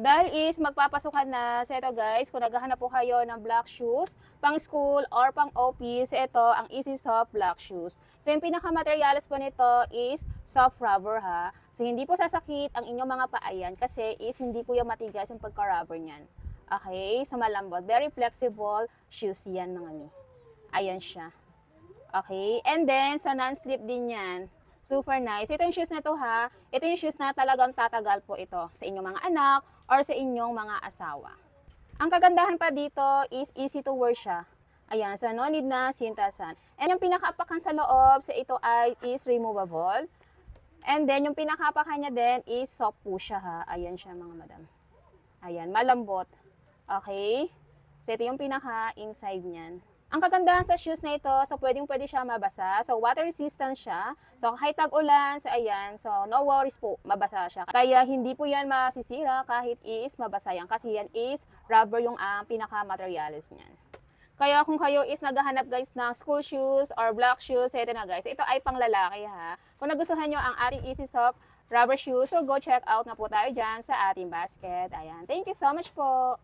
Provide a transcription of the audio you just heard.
Dahil is magpapasukan na, so ito guys, kung naghahanap po kayo ng black shoes, pang school or pang office, ito ang Easy Soft black shoes. So yung pinaka-materials po nito is soft rubber ha. So hindi po sasakit ang inyong mga paayan kasi is hindi po yung matigas yung pagka-rubber niyan. Okay, so malambot. Very flexible shoes yan mga mi. Ayan siya. Okay, and then sa non-slip din yan. Super nice. Ito yung shoes na to ha. Ito yung shoes na talagang tatagal po ito sa inyong mga anak or sa inyong mga asawa. Ang kagandahan pa dito is easy to wear siya. Ayan, so no need na sintasan. And yung pinakaapakan sa loob sa ito ay is removable. And then yung pinakaapakan niya din is soft po siya ha. Ayan siya mga madam. Ayan, malambot. Okay? So ito yung pinaka-inside niyan. Ang kagandahan sa shoes na ito, so pwede siya mabasa. So water resistant siya. So kahit tag-ulan, so ayan, so no worries po, mabasa siya. Kaya hindi po yan masisira kahit is mabasa yan. Kasi yan is rubber yung pinaka-materials niyan. Kaya kung kayo is naghahanap guys ng school shoes or black shoes, ito na guys. Ito ay pang lalaki ha. Kung nagustuhan nyo ang ating Easy Soft rubber shoes, so go check out na po tayo dyan sa ating basket. Ayan, thank you so much po.